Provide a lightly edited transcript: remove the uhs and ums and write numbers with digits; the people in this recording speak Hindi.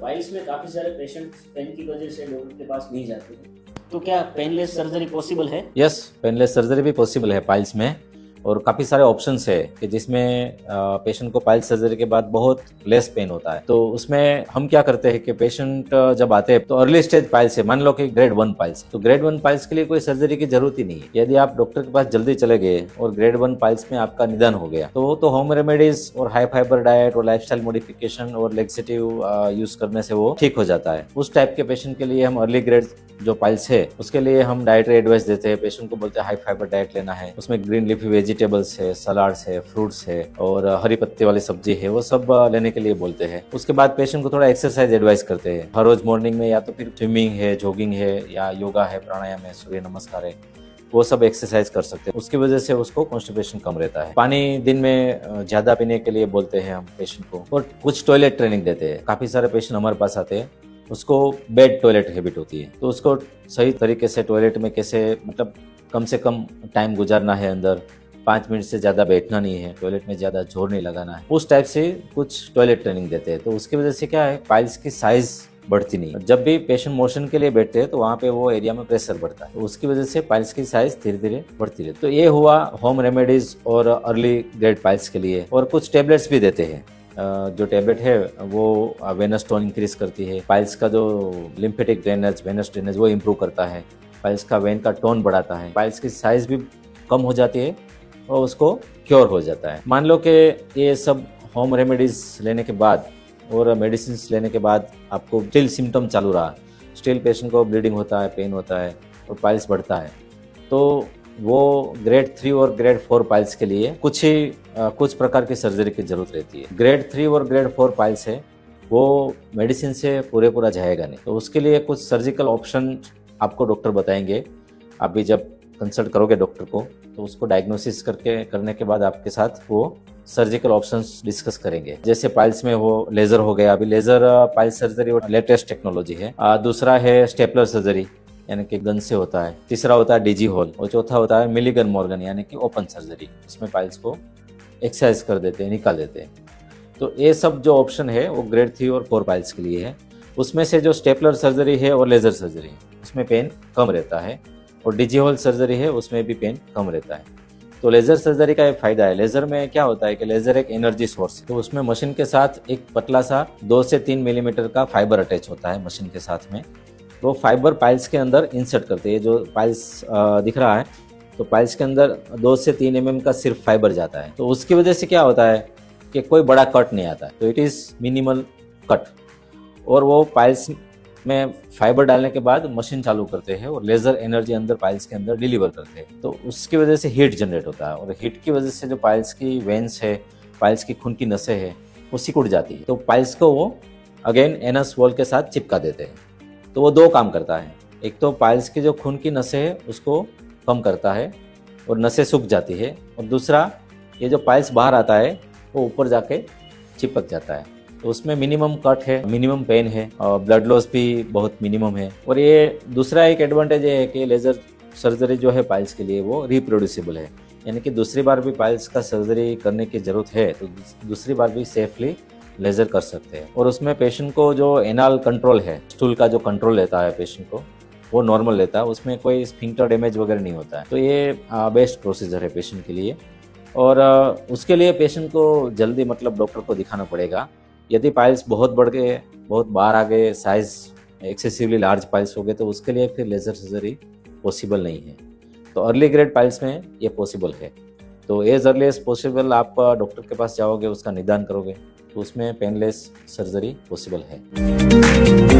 पाइल्स में काफ़ी सारे पेशेंट पेन की वजह से डॉक्टर के पास नहीं जाते हैं, तो क्या पेनलेस सर्जरी पॉसिबल है? यस, पेनलेस सर्जरी भी पॉसिबल है पाइल्स में, और काफ़ी सारे ऑप्शंस है कि जिसमें पेशेंट को पाइल्स सर्जरी के बाद बहुत लेस पेन होता है। तो उसमें हम क्या करते हैं कि पेशेंट जब आते हैं तो अर्ली स्टेज पाइल्स है, मान लो कि ग्रेड 1 पाइल्स, तो ग्रेड 1 पाइल्स के लिए कोई सर्जरी की जरूरत ही नहीं है। यदि आप डॉक्टर के पास जल्दी चले गए और ग्रेड 1 पाइल्स में आपका निदान हो गया, तो वो तो होम रेमेडीज और हाई फाइबर डाइट और लाइफस्टाइल मॉडिफिकेशन और लेक्सेटिव यूज करने से वो ठीक हो जाता है। उस टाइप के पेशेंट के लिए हम अर्ली ग्रेड जो पाइल्स है उसके लिए हम डाइटरी एडवाइस देते हैं। पेशेंट को बोलते हैं हाई फाइबर डाइट लेना है, उसमें ग्रीन लीफी वेजिटेबल्स है, सलाड्स है, फ्रूट्स है और हरी पत्ते वाली सब्जी है, वो सब लेने के लिए बोलते हैं। उसके बाद पेशेंट को थोड़ा एक्सरसाइज एडवाइस करते हैं हर रोज मॉर्निंग में, या तो फिर स्विमिंग है, जॉगिंग है, या योगा है, प्राणायाम है, सूर्य नमस्कार है, वो सब एक्सरसाइज कर सकते हैं। उसकी वजह से उसको कॉन्स्टिपेशन कम रहता है। पानी दिन में ज्यादा पीने के लिए बोलते हैं हम पेशेंट को, और कुछ टॉयलेट ट्रेनिंग देते हैं। काफी सारे पेशेंट हमारे पास आते हैं, उसको बेड टॉयलेट हैबिट होती है, तो उसको सही तरीके से टॉयलेट में कैसे मतलब कम से कम टाइम गुजारना है, अंदर 5 मिनट से ज़्यादा बैठना नहीं है, टॉयलेट में ज़्यादा जोर नहीं लगाना है, उस टाइप से कुछ टॉयलेट ट्रेनिंग देते हैं। तो उसकी वजह से क्या है, पाइल्स की साइज बढ़ती नहीं। जब भी पेशेंट मोशन के लिए बैठते हैं तो वहाँ पे वो एरिया में प्रेशर बढ़ता है, तो उसकी वजह से पाइल्स की साइज धीरे धीरे बढ़ती रहती है। तो ये हुआ होम रेमेडीज और अर्ली ग्रेड पाइल्स के लिए। और कुछ टेबलेट्स भी देते हैं। जो टेबलेट है वो वेनस टोन इंक्रीज करती है, पाइल्स का जो लिम्फेटिक ड्रेनेज, वेनस ड्रेनेज वो इम्प्रूव करता है, पाइल्स का वेन का टोन बढ़ाता है, पाइल्स की साइज भी कम हो जाती है और उसको क्योर हो जाता है। मान लो कि ये सब होम रेमेडीज लेने के बाद और मेडिसिन लेने के बाद आपको स्टिल सिम्टम चालू रहा, स्टिल पेशेंट को ब्लीडिंग होता है, पेन होता है और पाइल्स बढ़ता है, तो वो ग्रेड 3 और ग्रेड 4 पाइल्स के लिए कुछ प्रकार की सर्जरी की जरूरत रहती है। ग्रेड 3 और ग्रेड 4 पाइल्स है वो मेडिसिन से पूरा जाएगा नहीं, तो उसके लिए कुछ सर्जिकल ऑप्शन आपको डॉक्टर बताएंगे। आप भी जब कंसल्ट करोगे डॉक्टर को तो उसको डायग्नोसिस करने के बाद आपके साथ वो सर्जिकल ऑप्शंस डिस्कस करेंगे। जैसे पाइल्स में वो लेजर हो गया, अभी लेजर पाइल्स सर्जरी और लेटेस्ट टेक्नोलॉजी है। दूसरा है स्टेपलर सर्जरी यानी कि गन से होता है, तीसरा होता है डीजी होल, और चौथा होता है मिलीगन मॉर्गन यानी कि ओपन सर्जरी। इसमें पाइल्स को एक्सरसाइज कर देते हैं, निकाल देते हैं। तो ये सब जो ऑप्शन है वो ग्रेड 3 और 4 पाइल्स के लिए है। उसमें से जो स्टेपलर सर्जरी है और लेजर सर्जरी है उसमें पेन कम रहता है, और डीजी होल सर्जरी है उसमें भी पेन कम रहता है। तो लेजर सर्जरी का एक फायदा है, लेजर में क्या होता है कि लेजर एक एनर्जी सोर्स है, तो उसमें मशीन के साथ एक पतला सा 2 से 3 मिलीमीटर का फाइबर अटैच होता है मशीन के साथ में। वो फाइबर पाइल्स के अंदर इंसर्ट करते हैं। जो पाइल्स दिख रहा है तो पाइल्स के अंदर 2 से 3 mm का सिर्फ फाइबर जाता है, तो उसकी वजह से क्या होता है कि कोई बड़ा कट नहीं आता है, तो इट इज़ मिनिमल कट। और वो पाइल्स में फाइबर डालने के बाद मशीन चालू करते हैं और लेजर एनर्जी अंदर पाइल्स के अंदर डिलीवर करते हैं, तो उसकी वजह से हीट जनरेट होता है, और हीट की वजह से जो पाइल्स की वेन्स है, पाइल्स की खून की नसें है वो सिकुड़ जाती है। तो पाइल्स को वो अगेन एनस वॉल के साथ चिपका देते हैं। तो वो 2 काम करता है, एक तो पाइल्स की जो खून की नसें है उसको कम करता है और नसें सूख जाती है, और दूसरा ये जो पाइल्स बाहर आता है वो ऊपर जाके चिपक जाता है, तो उसमें मिनिमम कट है, मिनिमम पेन है, और ब्लड लॉस भी बहुत मिनिमम है। और ये दूसरा एक एडवांटेज है कि लेजर सर्जरी जो है पाइल्स के लिए वो रिप्रोड्यूसिबल है, यानी कि दूसरी बार भी पाइल्स का सर्जरी करने की जरूरत है तो दूसरी बार भी सेफली लेजर कर सकते हैं। और उसमें पेशेंट को जो एनाल कंट्रोल है, स्टूल का जो कंट्रोल लेता है पेशेंट को, वो नॉर्मल लेता है, उसमें कोई स्फिंक्टर डैमेज वगैरह नहीं होता है। तो ये बेस्ट प्रोसीजर है पेशेंट के लिए। और उसके लिए पेशेंट को जल्दी मतलब डॉक्टर को दिखाना पड़ेगा। यदि पाइल्स बहुत बढ़ गए, बहुत बाहर आ गए, साइज एक्सेसिवली लार्ज पाइल्स हो गए, तो उसके लिए फिर लेजर सर्जरी पॉसिबल नहीं है। तो अर्ली ग्रेड पाइल्स में ये पॉसिबल है। तो एज अर्ली एज पॉसिबल आप डॉक्टर के पास जाओगे, उसका निदान करोगे, तो उसमें पेनलेस सर्जरी पॉसिबल है।